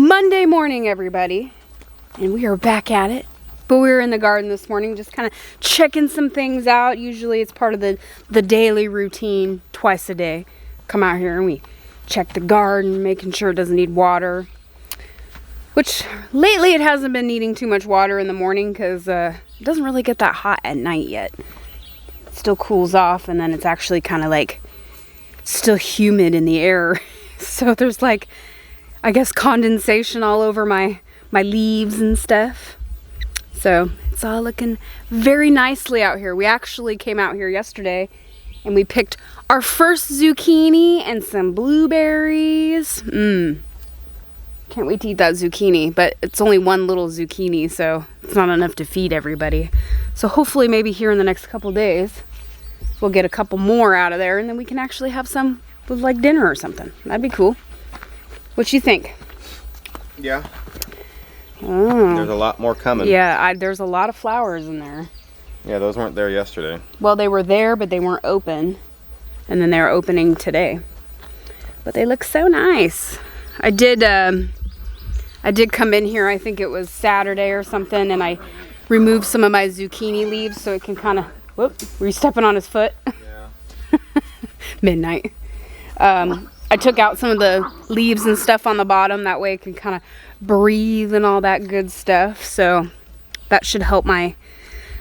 Monday morning, everybody, and we are back at it. But we were in the garden this morning just kind of checking some things out. Usually it's part of the daily routine, twice a day. Come out here and we check the garden, making sure it doesn't need water. Which lately it hasn't been needing too much water in the morning because it doesn't really get that hot at night yet. It still cools off, and then it's actually kind of like still humid in the air. So there's like, I guess, condensation all over my leaves and stuff. So it's all looking very nicely out here. We actually came out here yesterday and we picked our first zucchini and some blueberries. Can't wait to eat that zucchini, but it's only one little zucchini, so it's not enough to feed everybody. So hopefully maybe here in the next couple days, we'll get a couple more out of there, and then we can actually have some with like dinner or something. That'd be cool. What you think? Yeah. Oh. There's a lot more coming. Yeah, there's a lot of flowers in there. Yeah, those weren't there yesterday. Well, they were there, but they weren't open. And then they're opening today. But they look so nice. I did come in here, I think it was Saturday or something, and I removed some of my zucchini leaves so it can kind of, whoop, were you stepping on his foot? Yeah. Midnight. I took out some of the leaves and stuff on the bottom, that way it can kind of breathe and all that good stuff. So that should help my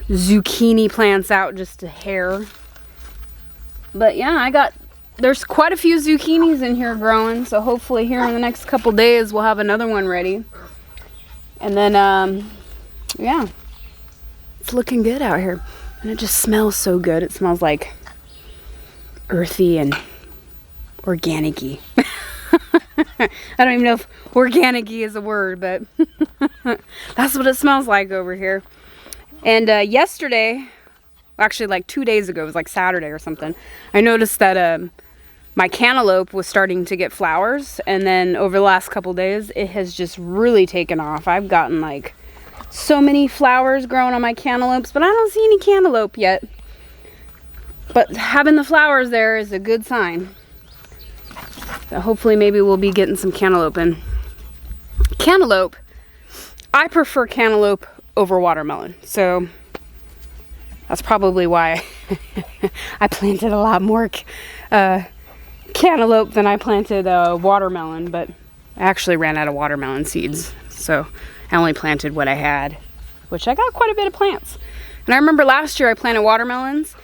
zucchini plants out just a hair. But yeah, there's quite a few zucchinis in here growing, so hopefully here in the next couple days we'll have another one ready. And then, yeah, it's looking good out here. And it just smells so good. It smells like earthy and organic-y. I don't even know if organic-y is a word, but that's what it smells like over here. And yesterday, actually like 2 days ago, it was like Saturday or something, I noticed that my cantaloupe was starting to get flowers, and then over the last couple days it has just really taken off. I've gotten like so many flowers growing on my cantaloupes, but I don't see any cantaloupe yet. But having the flowers there is a good sign. So hopefully maybe we'll be getting some cantaloupe in. Cantaloupe, I prefer cantaloupe over watermelon, so that's probably why I planted a lot more cantaloupe than I planted watermelon, but I actually ran out of watermelon seeds, so I only planted what I had, which I got quite a bit of plants. And I remember last year I planted watermelons,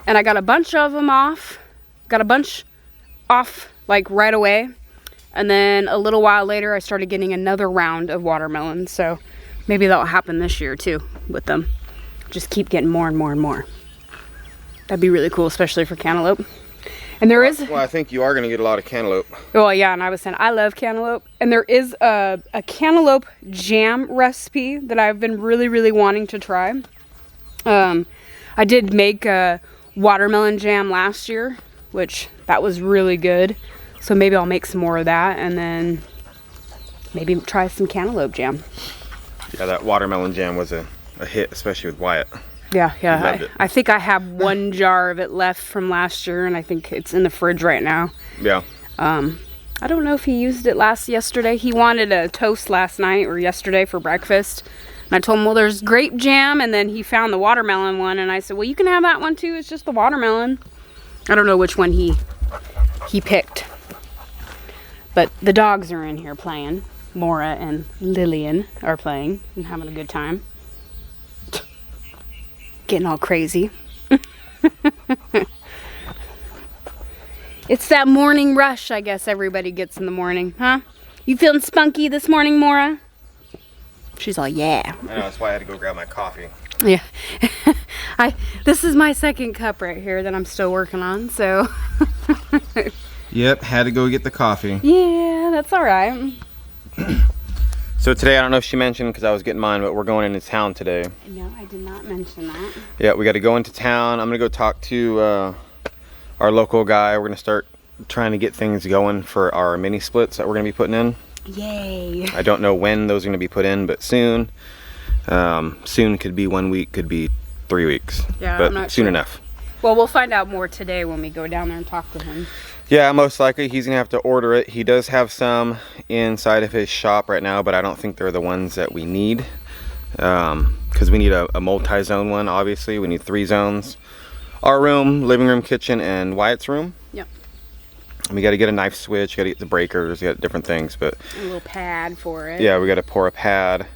and I got a bunch of them off, like right away, and then a little while later I started getting another round of watermelons, so maybe that'll happen this year too with them. Just keep getting more and more and more. That'd be really cool, especially for cantaloupe. And there is... Well, I think you are going to get a lot of cantaloupe. Well, yeah, and I was saying I love cantaloupe. And there is a cantaloupe jam recipe that I've been really, really wanting to try. I did make a watermelon jam last year, which that was really good. So maybe I'll make some more of that, and then maybe try some cantaloupe jam. Yeah, that watermelon jam was a hit, especially with Wyatt. Yeah. I think I have one jar of it left from last year, and I think it's in the fridge right now. Yeah. I don't know if he used it yesterday. He wanted a toast last night or yesterday for breakfast. And I told him, well, there's grape jam, and then he found the watermelon one, and I said, well, you can have that one too. It's just the watermelon. I don't know which one he picked. But the dogs are in here playing. Mora and Lillian are playing and having a good time. Getting all crazy. It's that morning rush, I guess everybody gets in the morning, huh? You feeling spunky this morning, Mora? She's all, yeah. I know, that's why I had to go grab my coffee. Yeah. This is my second cup right here that I'm still working on, so. Yep, had to go get the coffee. Yeah, that's all right. So today, I don't know if she mentioned, because I was getting mine, but we're going into town today. No, I did not mention that. Yeah, we got to go into town. I'm going to go talk to our local guy. We're going to start trying to get things going for our mini splits that we're going to be putting in. Yay. I don't know when those are going to be put in, but soon. Soon could be 1 week, could be 3 weeks. Yeah, but I'm not soon sure. enough. Well, we'll find out more today when we go down there and talk to him. Yeah, most likely he's gonna have to order it. He does have some inside of his shop right now, but I don't think they're the ones that we need. Because we need a multi-zone one, obviously. We need 3 zones. Our room, living room, kitchen, and Wyatt's room. Yep. We got to get a knife switch, got to get the breakers, got different things, but A little pad for it. yeah, we got to pour a pad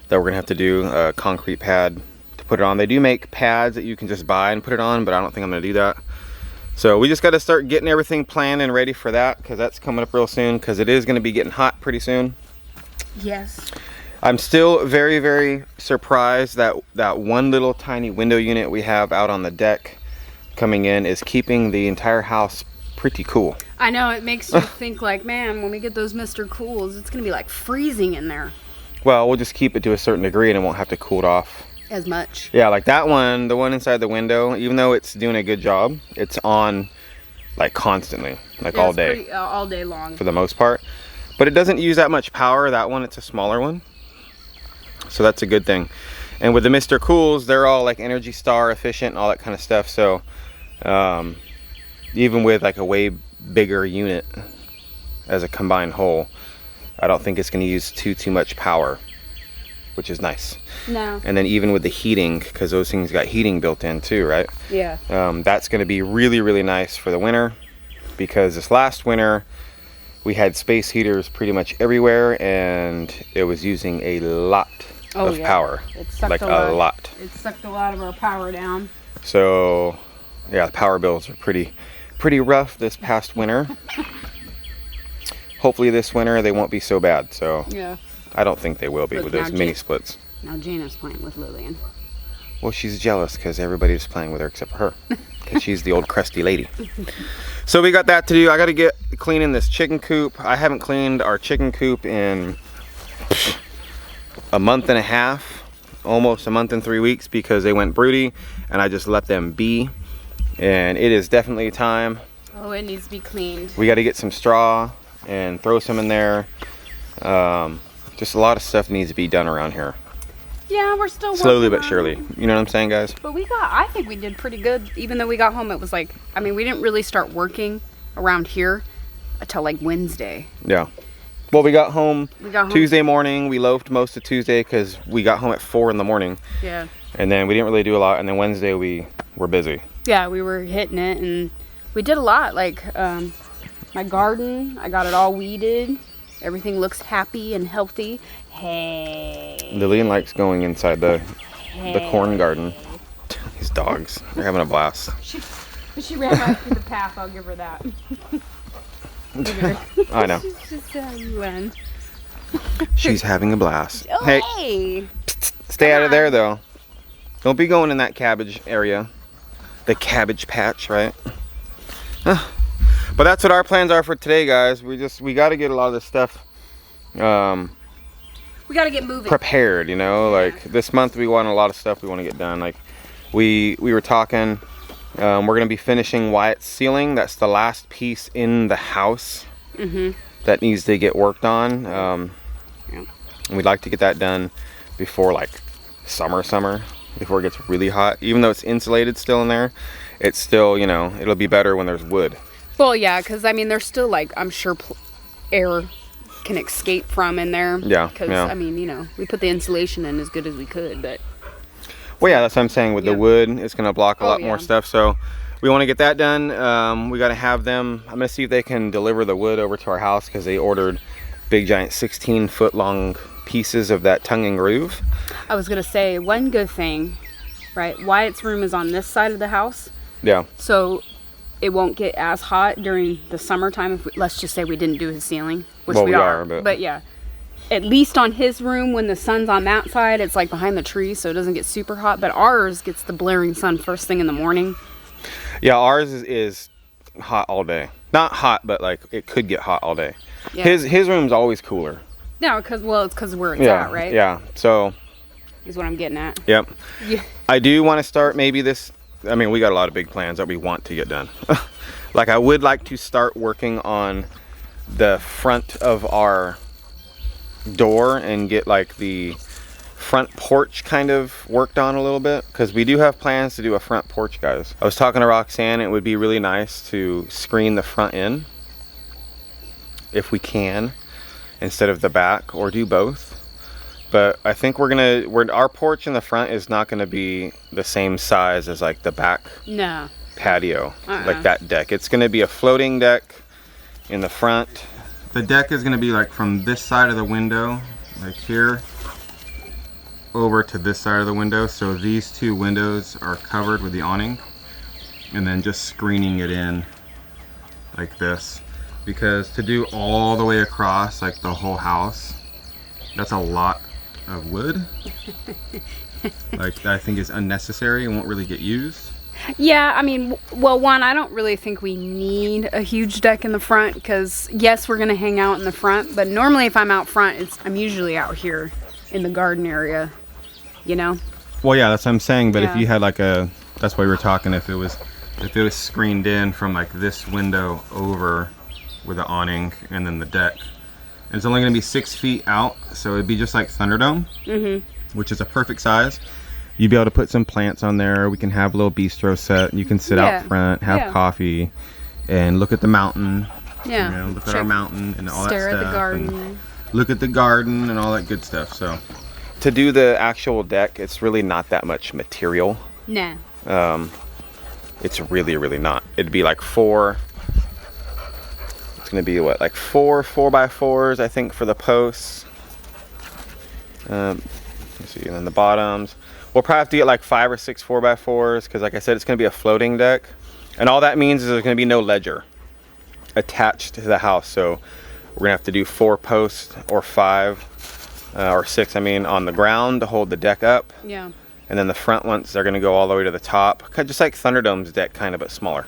that we're gonna have to do, a concrete pad to put it on. They do make pads that you can just buy and put it on, but I don't think I'm gonna do that. So we just got to start getting everything planned and ready for that, because that's coming up real soon, because it is going to be getting hot pretty soon. Yes. I'm still very, very surprised that that one little tiny window unit we have out on the deck coming in is keeping the entire house pretty cool. I know, it makes you think like, man, when we get those Mr. Cools, it's going to be like freezing in there. Well, we'll just keep it to a certain degree and it won't have to cool it off As much. Yeah, like that one, the one inside the window, even though it's doing a good job, it's on like constantly, like all day. Pretty, all day long. For the most part. But it doesn't use that much power. That one, it's a smaller one. So that's a good thing. And with the Mr. Cools, they're all like Energy Star efficient and all that kind of stuff. So even with like a way bigger unit as a combined whole, I don't think it's going to use too much power, which is nice. No. And then even with the heating, because those things got heating built in too, right? Yeah. That's going to be really, really nice for the winter, because this last winter we had space heaters pretty much everywhere and it was using a lot of power. It sucked like a lot. It sucked a lot of our power down. So yeah, the power bills are pretty rough this past winter. Hopefully this winter they won't be so bad. So yeah. I don't think they will be Look, with those mini splits. Now Jana's playing with Lillian. Well, she's jealous because everybody's playing with her except for her, because she's the old crusty lady. So we got that to do. I got to get cleaning this chicken coop. I haven't cleaned our chicken coop in a month and a half, almost a month and 3 weeks, because they went broody and I just let them be. And it is definitely time. Oh, it needs to be cleaned. We got to get some straw and throw some in there. Just a lot of stuff needs to be done around here. Yeah, we're still slowly working but surely. You know what I'm saying, guys? But I think we did pretty good. Even though we got home, it was like, I mean, we didn't really start working around here until like Wednesday. Yeah. Well, we got home Tuesday morning. We loafed most of Tuesday because we got home at 4 in the morning. Yeah. And then we didn't really do a lot. And then Wednesday we were busy. Yeah, we were hitting it and we did a lot. Like my garden, I got it all weeded. Everything looks happy and healthy. Hey. Lillian likes going inside the corn garden. These dogs, they're having a blast. She ran right through the path. I'll give her that. I know. She's just fun. She's having a blast. Oh, hey. Stay out of there though. Don't be going in that cabbage area. The cabbage patch, right? But that's what our plans are for today, guys. We got to get a lot of this stuff we got to get moving. Prepared, you know. Yeah. Like this month we want a lot of stuff we want to get done. Like we were talking, we're going to be finishing Wyatt's ceiling. That's the last piece in the house that needs to get worked on. And we'd like to get that done before like summer, before it gets really hot. Even though it's insulated still in there, it's still, you know, it'll be better when there's wood. Well, yeah, because I mean, there's still like, I'm sure air can escape from in there. Yeah. Because I mean, you know, we put the insulation in as good as we could, but. Well, yeah, that's what I'm saying. With the wood, it's going to block a lot more stuff. So we want to get that done. We got to have them. I'm going to see if they can deliver the wood over to our house, because they ordered big giant 16-foot long pieces of that tongue and groove. I was going to say, one good thing, right? Wyatt's room is on this side of the house. Yeah. So it won't get as hot during the summertime if let's just say we didn't do his ceiling, which we are. But yeah, at least on his room, when the sun's on that side, it's like behind the tree, so it doesn't get super hot. But ours gets the blaring sun first thing in the morning. Yeah, ours is hot all day. Not hot, but like it could get hot all day. Yeah. His room's always cooler. No, it's because where it's at, right? Yeah. So is what I'm getting at. Yep. Yeah. I do want to start maybe this. I mean, we got a lot of big plans that we want to get done. Like I would like to start working on the front of our door and get like the front porch kind of worked on a little bit, because we do have plans to do a front porch, guys. I was talking to Roxanne, it would be really nice to screen the front in if we can instead of the back, or do both. But I think our porch in the front is not gonna be the same size as like the back patio, like that deck. It's gonna be a floating deck in the front. The deck is gonna be like from this side of the window, like here, over to this side of the window. So these two windows are covered with the awning, and then just screening it in like this. Because to do all the way across like the whole house, that's a lot of wood. Like, I think is unnecessary and won't really get used. Yeah, I mean, well, one, I don't really think we need a huge deck in the front, because yes, we're gonna hang out in the front, but normally if I'm out front, I'm usually out here in the garden area, you know? Well, yeah, that's what I'm saying. But if you had like that's why we were talking, if it was screened in from like this window over with the awning and then the deck. And it's only going to be 6 feet out, so it'd be just like Thunderdome, which is a perfect size. You'd be able to put some plants on there. We can have a little bistro set, and you can sit out front, have coffee, and look at the mountain. Yeah. You know, look at our mountain and all that stuff. Stare at the garden. Look at the garden and all that good stuff. So to do the actual deck, it's really not that much material. Nah. It's really, really not. It'd be like four. It's gonna be what, like four 4x4s, I think, for the posts. Let's see, and then the bottoms. We'll probably have to get like 5 or 6 4x4s, because like I said, it's gonna be a floating deck. And all that means is there's gonna be no ledger attached to the house. So we're gonna have to do 4 posts or 5 or 6, I mean, on the ground to hold the deck up. Yeah. And then the front ones, they're gonna go all the way to the top, just like Thunderdome's deck, kind of, but smaller.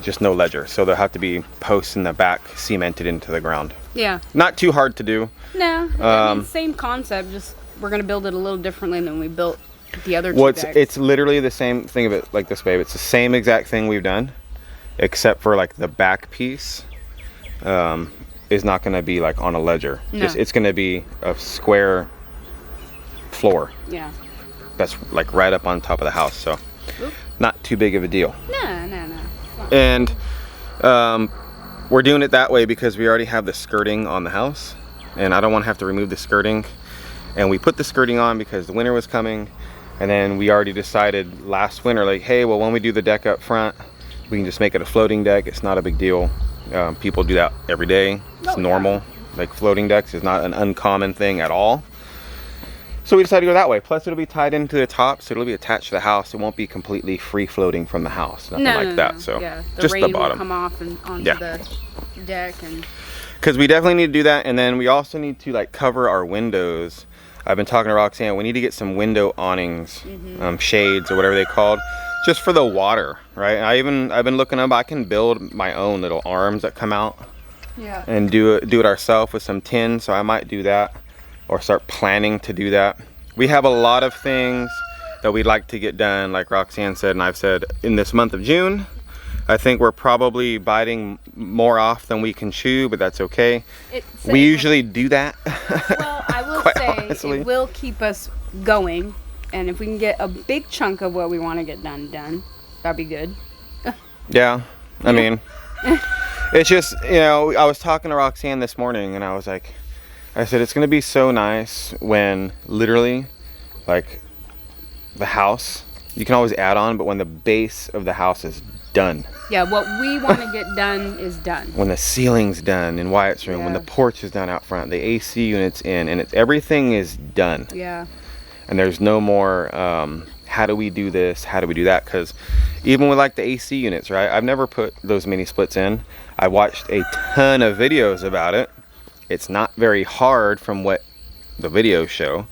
Just no ledger, so there'll have to be posts in the back cemented into the ground. Yeah. Not too hard to do. No, I mean, same concept, just we're gonna build it a little differently than we built the other two decks. It's literally the same thing of it like this, babe. It's the same exact thing we've done, except for like the back piece is not gonna be like on a ledger. No. It's gonna be a square floor. Yeah. That's like right up on top of the house, so not too big of a deal. No. And we're doing it that way because we already have the skirting on the house, and I don't want to have to remove the skirting. And we put the skirting on because the winter was coming, and then we already decided last winter, like, hey, well, when we do the deck up front, we can just make it a floating deck. It's not a big deal. People do that every day. It's normal. Like, floating decks is not an uncommon thing at all. So we decided to go that way. Plus, it'll be tied into the top, so it'll be attached to the house. It won't be completely free floating from the house, nothing like that. So just the bottom. Will come off and onto the deck, and because we definitely need to do that. And then we also need to like cover our windows. I've been talking to Roxanne. We need to get some window awnings, shades or whatever they called, just for the water, right? I've been looking up. I can build my own little arms that come out, and do it ourselves with some tin. So I might do that, or start planning to do that. We have a lot of things that we'd like to get done, like Roxanne said, and I've said, in this month of June. I think we're probably biting more off than we can chew, but that's okay. We usually do that. Well, I will say, honestly, it will keep us going, and if we can get a big chunk of what we want to get done, that'd be good. Yeah, I mean, it's just, you know, I was talking to Roxanne this morning, and I said, it's going to be so nice when literally, like, the house, you can always add on, but when the base of the house is done. Yeah, what we want to get done is done. When the ceiling's done in Wyatt's room, when the porch is done out front, the AC unit's in, and everything is done. Yeah. And there's no more, how do we do this? How do we do that? Because even with like the AC units, right? I've never put those mini splits in. I watched a ton of videos about it. It's not very hard from what the videos show.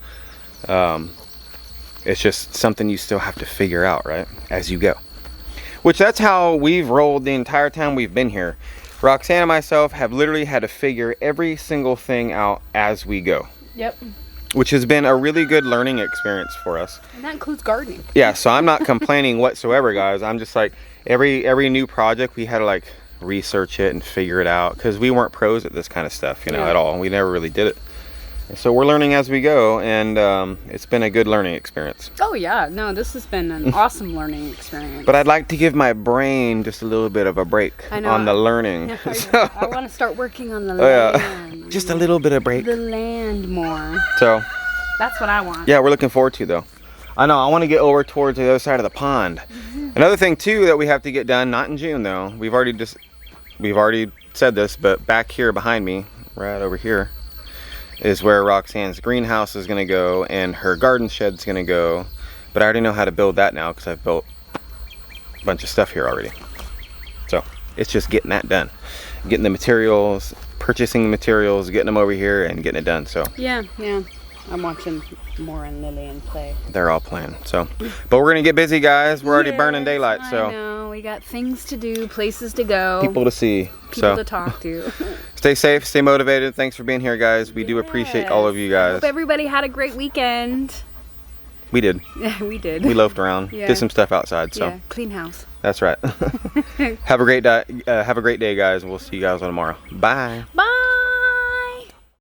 It's just something you still have to figure out, right? As you go. Which that's how we've rolled the entire time we've been here. Roxanne and myself have literally had to figure every single thing out as we go. Yep. Which has been a really good learning experience for us. And that includes gardening. Yeah, so I'm not complaining whatsoever, guys. I'm just like, every new project we had to like research it and figure it out, because we weren't pros at this kind of stuff, you know, at all. We never really did it. So we're learning as we go, and it's been a good learning experience. Oh yeah, no, this has been an awesome learning experience. But I'd like to give my brain just a little bit of a break on the learning. I want to start working on the land. Just a little bit of break. The land more. So that's what I want. Yeah, we're looking forward to though. I know, I want to get over towards the other side of the pond. Another thing too that we have to get done, not in June though. We've already said this, but back here behind me, right over here, is where Roxanne's greenhouse is going to go and her garden shed's going to go. But I already know how to build that now because I've built a bunch of stuff here already. So it's just getting that done. Getting the materials, purchasing the materials, getting them over here and getting it done. So yeah. I'm watching Moore and Lillian play. They're all playing. So, but we're going to get busy, guys. We're already burning daylight. So I know. We got things to do, places to go. People to see. People to talk to. Stay safe, stay motivated. Thanks for being here, guys. We do appreciate all of you guys. Hope everybody had a great weekend. We did. Yeah, we did. We loafed around, did some stuff outside. So yeah, clean house. That's right. Have a great day, guys. We'll see you guys on tomorrow. Bye. Bye.